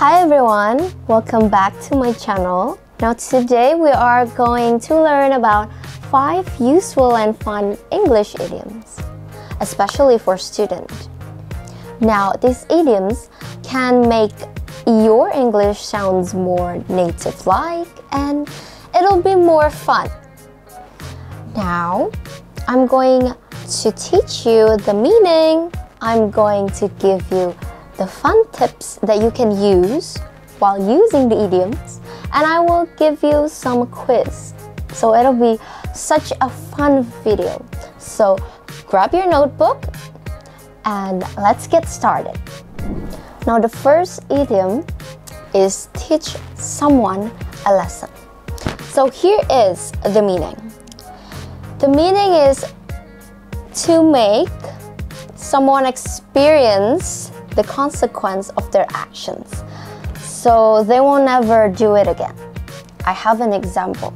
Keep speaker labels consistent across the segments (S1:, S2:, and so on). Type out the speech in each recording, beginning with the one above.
S1: Hi everyone, welcome back to my channel. Now today we are going to learn about 5 useful and fun English idioms, especially for students. Now these idioms can make your English sounds more native-like and it'll be more fun. Now I'm going to teach you the meaning. I'm going to give you the fun tips that you can use while using the idioms, and I will give you some quiz. So it'll be such a fun video. So grab your notebook and let's get started. Now the first idiom is teach someone a lesson. So here is the meaning. The meaning is to make someone experience the consequence of their actions, so they will never do it again. I have an example.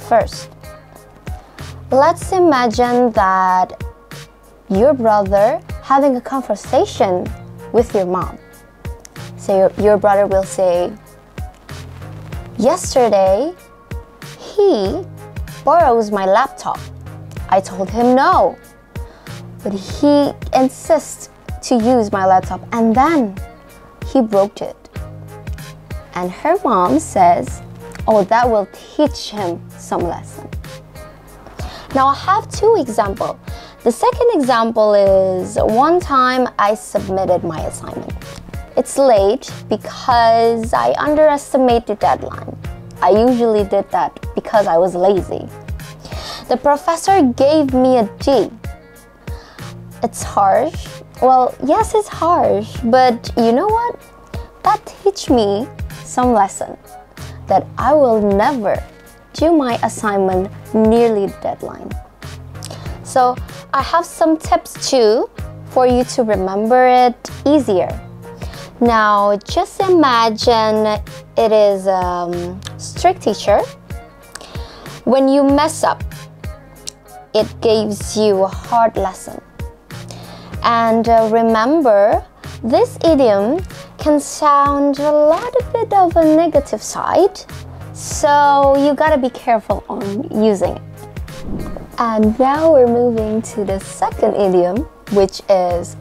S1: First, let's imagine that your brother having a conversation with your mom. So your brother will say, yesterday he borrows my laptop. I told him no, but he insists to use my laptop and then he broke it. And her mom says, oh, that will teach him some lesson. Now I have 2 examples. The second example is one time I submitted my assignment. It's late because I underestimated the deadline. I usually did that because I was lazy. The professor gave me a D. It's harsh. Well, yes, it's harsh, but you know what? That teach me some lesson that I will never do my assignment nearly the deadline. So I have some tips too for you to remember it easier. Now, just imagine it is a strict teacher. When you mess up, it gives you a hard lesson. And remember, this idiom can sound a bit of a negative side, so you gotta be careful on using it. And now we're moving to the second idiom, which is,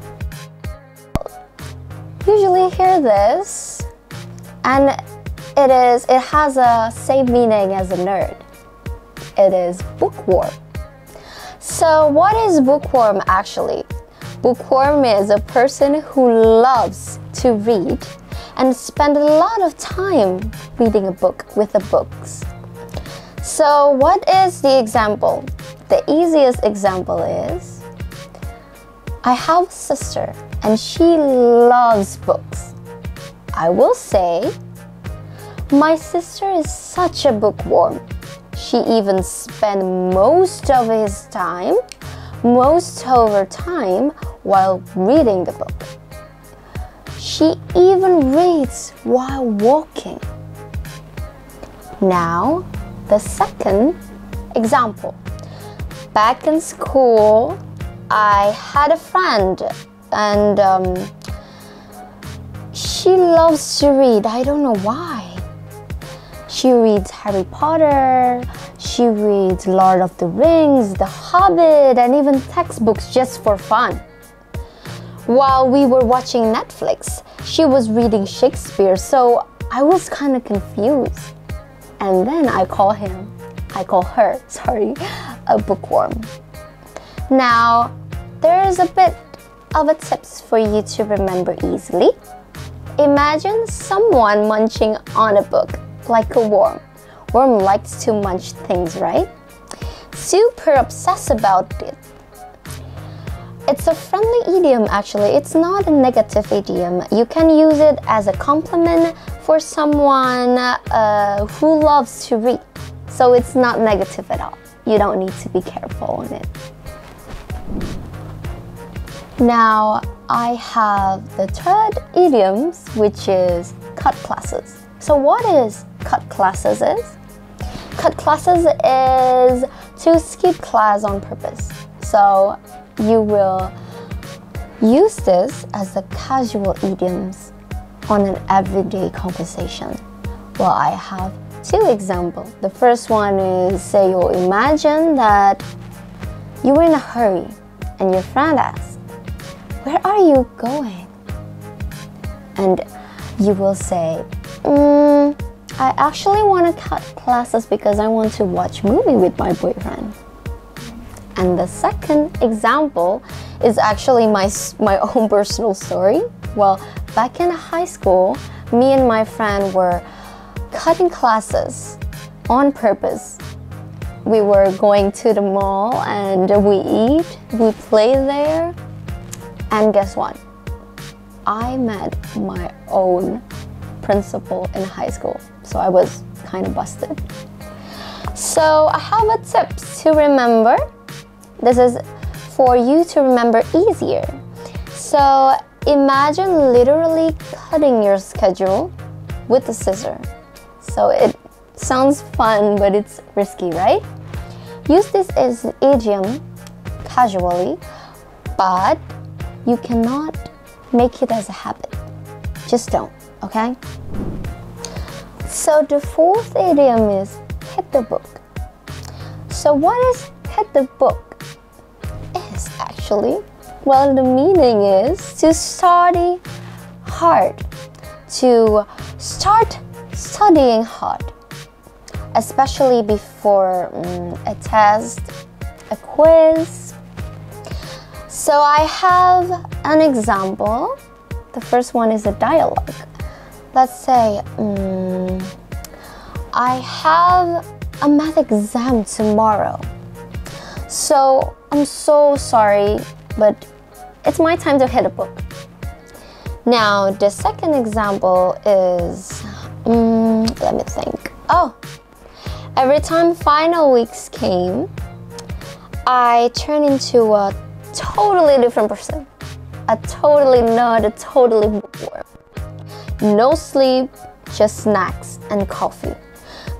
S1: usually hear this, and it has a same meaning as a nerd. It is bookworm. So what is bookworm actually? Bookworm is a person who loves to read and spend a lot of time reading a book with the books. So what is the example? The easiest example is, I have a sister and she loves books. I will say, my sister is such a bookworm. She even spends most of her time while reading the book. She even reads while walking. Now, the second example. Back in school, I had a friend and she loves to read. I don't know why. She reads Harry Potter, she reads Lord of the Rings, The Hobbit, and even textbooks just for fun. While we were watching Netflix, she was reading Shakespeare, so I was kind of confused. And then I call her, a bookworm. Now, there's a bit of a tips for you to remember easily. Imagine someone munching on a book like a worm. Worm likes to munch things, right? Super obsessed about it. It's a friendly idiom actually. It's not a negative idiom. You can use it as a compliment for someone who loves to read. So it's not negative at all. You don't need to be careful on it. Now I have the third idioms, which is cut classes. So what is cut classes is? Cut classes is to skip class on purpose. So you will use this as a casual idioms on an everyday conversation? Well, I have two examples. The first one is, say you imagine that you were in a hurry and your friend asks, "Where are you going?" And you will say, I actually want to cut classes because I want to watch movie with my boyfriend. And the second example is actually my own personal story. Well, back in high school, me and my friend were cutting classes on purpose. We were going to the mall and we eat, we play there, and guess what? I met my own principal in high school, so I was kind of busted. So I have a tip to remember. This is for you to remember easier. So imagine literally cutting your schedule with a scissor. So it sounds fun, but it's risky, right? Use this as an idiom casually, but you cannot make it as a habit. Just don't, okay? So the fourth idiom is hit the book. So what is hit the book? Is actually, well, the meaning is to study hard, to start studying hard, especially before a test, a quiz. So I have an example. The first one is a dialogue. Let's say, I have a math exam tomorrow. So I'm so sorry, but it's my time to hit a book. Now, the second example is, let me think. Oh, every time final weeks came, I turned into a totally different person. A totally bookworm. No sleep, just snacks and coffee.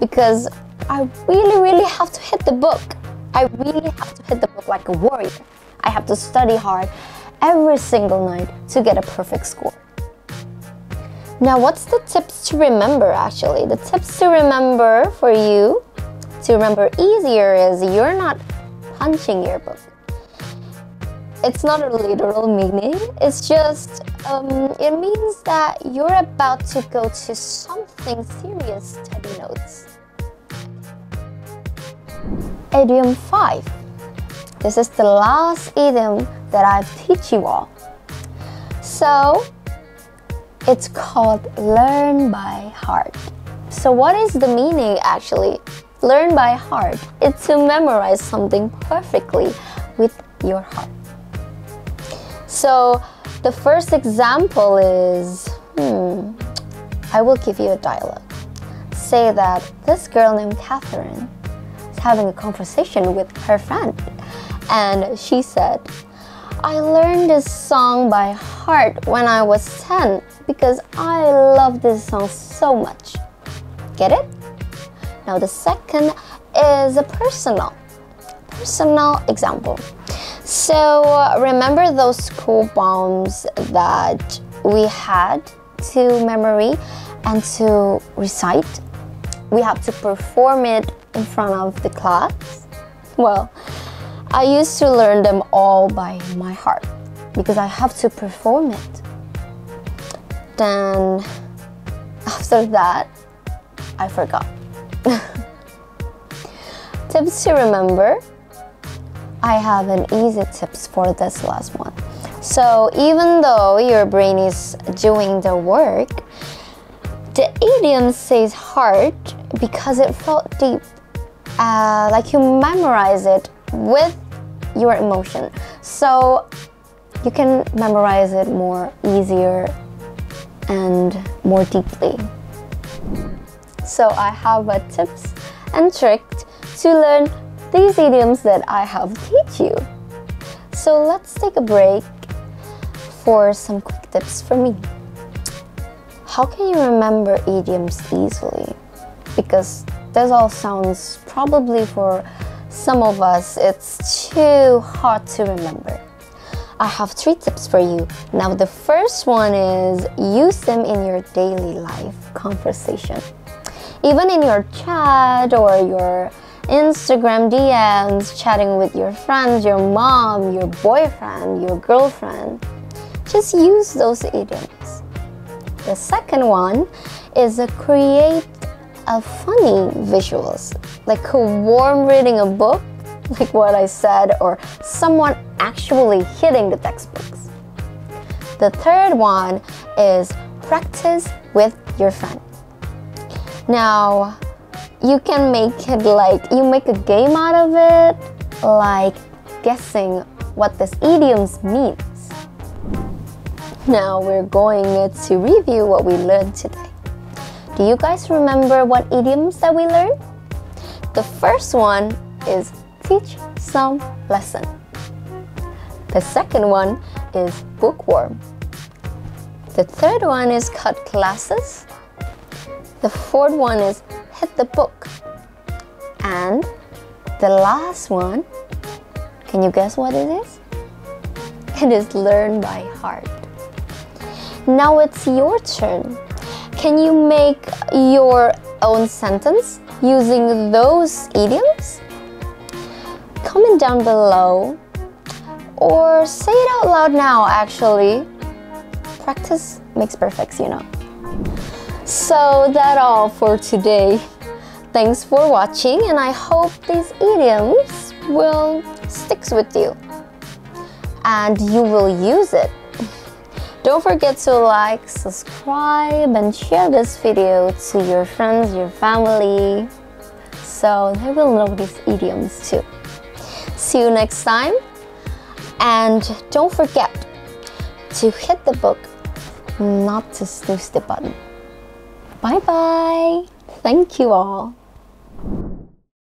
S1: Because I really have to hit the book. I really have to hit the book like a warrior. I have to study hard every single night to get a perfect score. Now, what's the tips to remember actually? The tips to remember for you, to remember easier, is you're not punching your book. It's not a literal meaning. It's just, it means that you're about to go to something serious study notes. Idiom 5. This is the last idiom that I teach you all. So, it's called learn by heart. So what is the meaning actually? Learn by heart. It's to memorize something perfectly with your heart. So the first example is, I will give you a dialogue. Say that this girl named Catherine is having a conversation with her friend, and she said, I learned this song by heart when I was 10 because I love this song so much. Get it? Now the second is a personal example. So remember those school poems that we had to memory and to recite? We have to perform it in front of the class. Well, I used to learn them all by my heart because I have to perform it. Then after that, I forgot. Tips to remember. I have an easy tips for this last one. So even though your brain is doing the work, the idiom says heart because it felt deep. Like you memorize it with your emotion. So you can memorize it more easier and more deeply. So I have a tips and tricks to learn these idioms that I have teach you. So let's take a break for some quick tips for me. How can you remember idioms easily? Because this all sounds, probably for some of us, it's too hard to remember. I have 3 tips for you. Now, the first one is use them in your daily life conversation. Even in your chat or your Instagram DMs, chatting with your friends, your mom, your boyfriend, your girlfriend, just use those idioms. The second one is create a funny visuals, like a warm reading a book, like what I said, or someone actually hitting the textbooks. The third one is practice with your friend. Now, you can make it like you make a game out of it, like guessing what this idioms means. Now we're going to review what we learned today. Do you guys remember what idioms that we learned? The first one is teach some lesson. The second one is bookworm. The third one is cut classes. The fourth one is hit the book. And the last one, can you guess what it is? It is learn by heart. Now it's your turn. Can you make your own sentence using those idioms? Comment down below or say it out loud now, actually. Practice makes perfect, you know. So that's all for today. Thanks for watching, and I hope these idioms will stick with you and you will use it. Don't forget to like, subscribe, and share this video to your friends, your family, so they will know these idioms too. See you next time, and don't forget to hit the book, not to snooze the button. Bye bye. Thank you all.